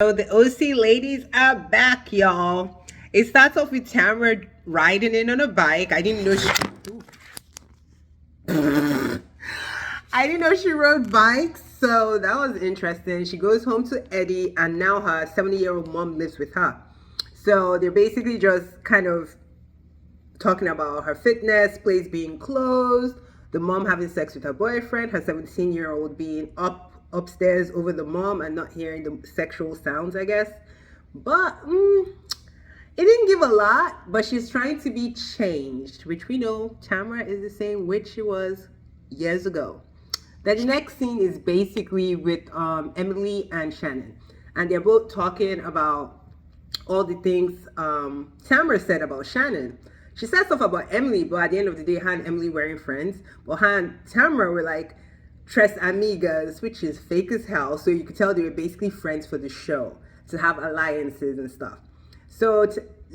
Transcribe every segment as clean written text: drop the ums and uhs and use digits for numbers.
So the OC ladies are back, y'all. It starts off with Tamara riding in on a bike. I didn't know she rode bikes, so that was interesting. She goes home to Eddie, and now her 70-year-old mom lives with her. So they're basically just kind of talking about her fitness, place being closed, the mom having sex with her boyfriend, her 17-year-old being upstairs over the mom and not hearing the sexual sounds, I guess. But it didn't give a lot, but she's trying to be changed, which we know Tamara is the same witch she was years ago. Then the next scene is basically with Emily and Shannon, and they're both talking about all the things Tamara said about Shannon. She said stuff about Emily, but at the end of the day, her and Emily weren't friends. But her and Tamara were like tres amigas, which is fake as hell. So you could tell they were basically friends for the show, to have alliances and stuff. So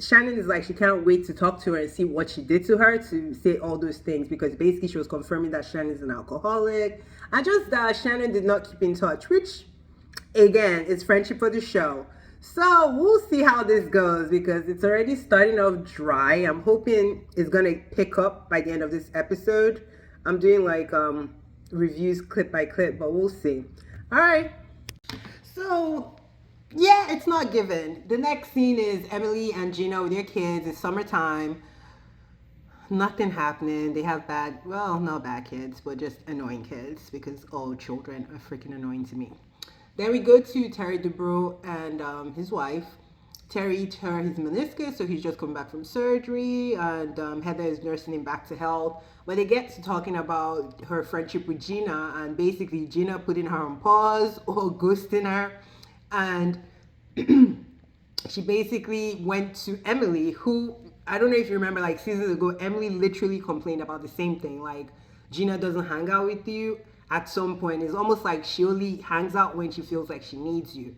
Shannon is like, she can't wait to talk to her and see what she did to her to say all those things, because basically she was confirming that Shannon is an alcoholic. And just that Shannon did not keep in touch, which again is friendship for the show. So we'll see how this goes, because it's already starting off dry. I'm hoping it's gonna pick up by the end of this episode. I'm doing like reviews clip by clip, but we'll see. All right. So yeah, it's not given. The next scene is Emily and Gina with their kids. It's summertime. Nothing happening. They have not bad kids, but just annoying kids, because all children are freaking annoying to me. Then we go to Terry Dubrow and his wife. Terry tore his meniscus, so he's just coming back from surgery, and Heather is nursing him back to health. But they get to talking about her friendship with Gina, and basically Gina putting her on pause or ghosting her. And she basically went to Emily, who, I don't know if you remember, like seasons ago, Emily literally complained about the same thing. Like, Gina doesn't hang out with you at some point. It's almost like she only hangs out when she feels like she needs you.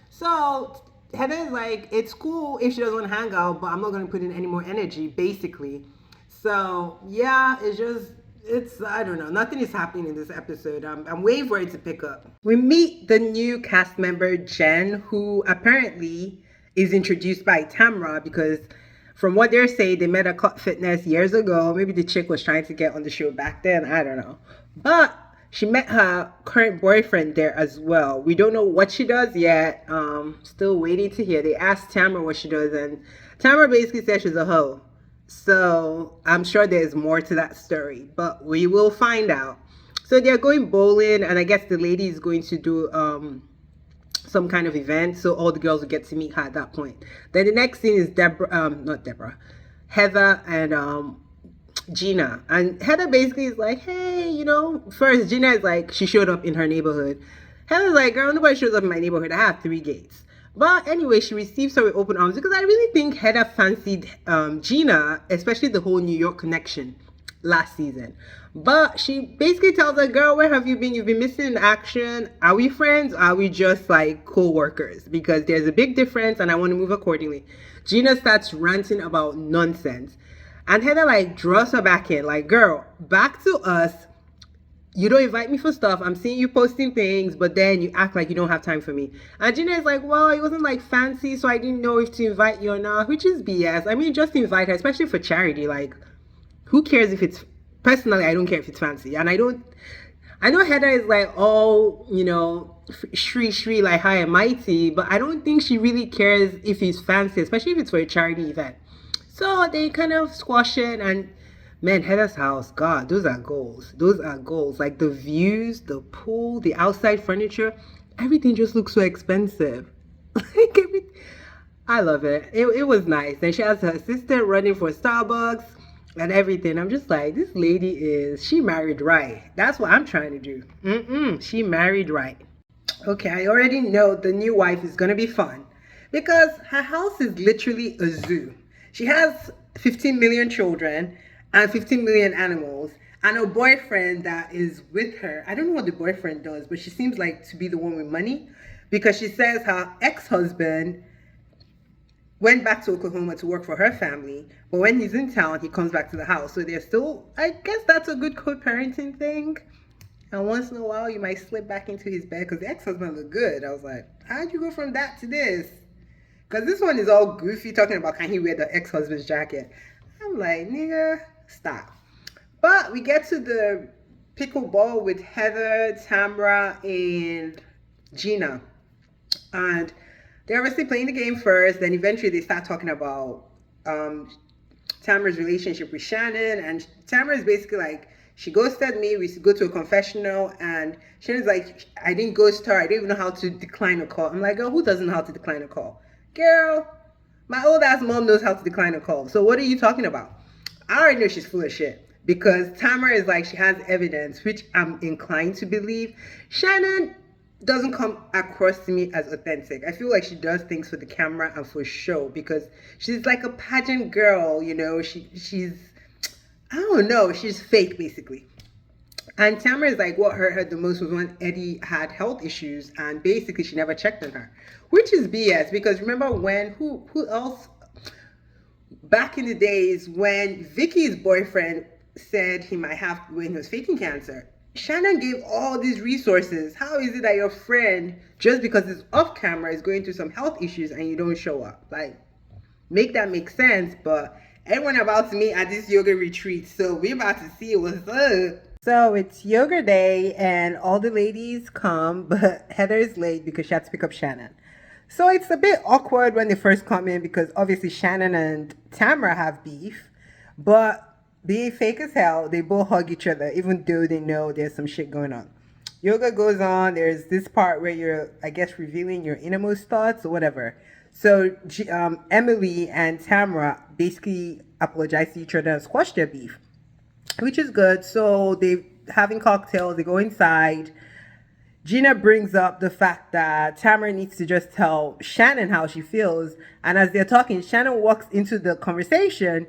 So Heather's like, it's cool if she doesn't hang out, but I'm not going to put in any more energy, basically. So yeah, I don't know. Nothing is happening in this episode. I'm waiting for it to pick up. We meet the new cast member, Jen, who apparently is introduced by Tamra, because from what they're saying, they met at Cut Fitness years ago. Maybe the chick was trying to get on the show back then. I don't know. But she met her current boyfriend there as well. We don't know what she does yet. Still waiting to hear. They asked Tamara what she does, and Tamara basically said she's a hoe. So I'm sure there's more to that story, but we will find out. So they're going bowling, and I guess the lady is going to do some kind of event, so all the girls will get to meet her at that point. Then the next scene is Heather and Gina. And Heather basically is like, hey, first Gina is like, she showed up in her neighborhood. Heather's like, girl, nobody shows up in my neighborhood. I have 3 gates. But anyway, she receives her with open arms, because I really think Heather fancied Gina, especially the whole New York connection last season. But she basically tells her, girl, where have you been? You've been missing in action. Are we friends? Or are we just like co-workers? Because there's a big difference and I want to move accordingly. Gina starts ranting about nonsense. And Heather like draws her back in, like, girl, back to us. You don't invite me for stuff. I'm seeing you posting things, but then you act like you don't have time for me. And Gina is like, well, it wasn't like fancy, so I didn't know if to invite you or not, which is BS. I mean, just invite her, especially for charity. Like, who cares if it's, personally, I don't care if it's fancy. And I know Heather is like, oh, shri, like high and mighty, but I don't think she really cares if it's fancy, especially if it's for a charity event. So they kind of squash it, and man, Heather's house, God, those are goals. Those are goals. Like the views, the pool, the outside furniture, everything just looks so expensive. I love it. It was nice. And she has her assistant running for Starbucks and everything. I'm just like, this lady she married right. That's what I'm trying to do. She married right. Okay, I already know the new wife is going to be fun, because her house is literally a zoo. She has 15 million children and 15 million animals, and a boyfriend that is with her. I don't know what the boyfriend does, but she seems like to be the one with money, because she says her ex-husband went back to Oklahoma to work for her family, but when he's in town, he comes back to the house. So they're still, I guess that's a good co-parenting thing. And once in a while, you might slip back into his bed because the ex-husband looked good. I was like, how'd you go from that to this? Because this one is all goofy, talking about can he wear the ex-husband's jacket. I'm like, nigga, stop. But we get to the pickleball with Heather, Tamra, and Gina. And they're obviously playing the game first. Then eventually they start talking about Tamara's relationship with Shannon. And Tamara is basically like, she ghosted me. We go to a confessional. And Shannon's like, I didn't ghost her. I didn't even know how to decline a call. I'm like, girl, who doesn't know how to decline a call? Girl, my old ass mom knows how to decline a call. So what are you talking about? I already know she's full of shit. Because Tamara is like, she has evidence, which I'm inclined to believe. Shannon doesn't come across to me as authentic. I feel like she does things for the camera and for show because she's like a pageant girl, you know. She's I don't know, she's fake basically. And Tamara is like, what hurt her the most was when Eddie had health issues and basically she never checked on her, which is BS because remember when who else back in the days when Vicky's boyfriend said he might have when he was faking cancer. Shannon gave all these resources. How is it that your friend, just because it's off camera, is going through some health issues and you don't show up? Like, make that make sense. But everyone about to meet at this yoga retreat, so we're about to see what's up. So it's yoga day and all the ladies come, but Heather is late because she had to pick up Shannon. So it's a bit awkward when they first come in because obviously Shannon and Tamara have beef, but being fake as hell, they both hug each other even though they know there's some shit going on. Yoga goes on. There's this part where you're, I guess, revealing your innermost thoughts or whatever. So Emily and Tamara basically apologize to each other and squash their beef, which is good. So they having cocktails, they go inside. Gina brings up the fact that Tamara needs to just tell Shannon how she feels. And as they're talking, Shannon walks into the conversation,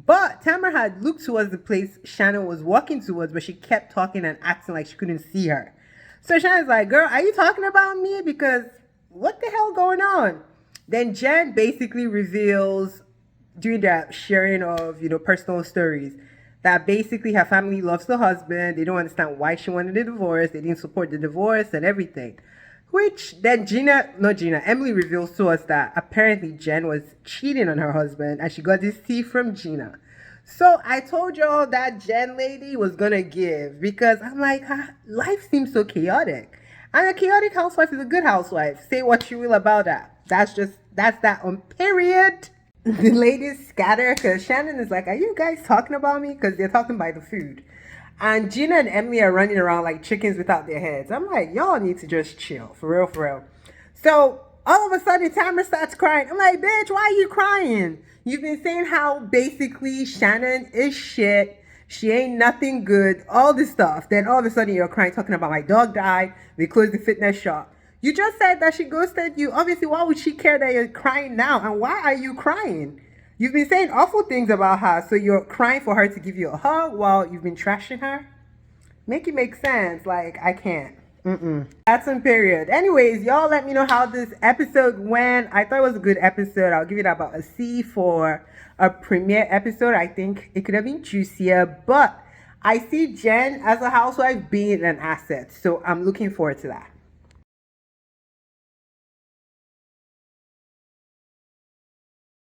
but Tamara had looked towards the place Shannon was walking towards, but she kept talking and acting like she couldn't see her. So Shannon's like, girl, are you talking about me? Because what the hell going on? Then Jen basically reveals, during that sharing of, personal stories, that basically her family loves the husband. They don't understand why she wanted a divorce. They didn't support the divorce and everything. Which then Emily reveals to us that apparently Jen was cheating on her husband and she got this tea from Gina. So I told y'all that Jen lady was gonna give because I'm like, life seems so chaotic. And a chaotic housewife is a good housewife. Say what you will about that. That's that on period. The ladies scatter because Shannon is like, are you guys talking about me? Because they're talking by the food. And Gina and Emily are running around like chickens without their heads. I'm like, y'all need to just chill. For real, for real. So all of a sudden, Tamara starts crying. I'm like, bitch, why are you crying? You've been saying how basically Shannon is shit. She ain't nothing good. All this stuff. Then all of a sudden, you're crying, talking about my dog died. We closed the fitness shop. You just said that she ghosted you. Obviously, why would she care that you're crying now? And why are you crying? You've been saying awful things about her, so you're crying for her to give you a hug while you've been trashing her? Make it make sense. Like, I can't. That's on period. Anyways, y'all let me know how this episode went. I thought it was a good episode. I'll give it about a C for a premiere episode. I think it could have been juicier, but I see Jen as a housewife being an asset, so I'm looking forward to that.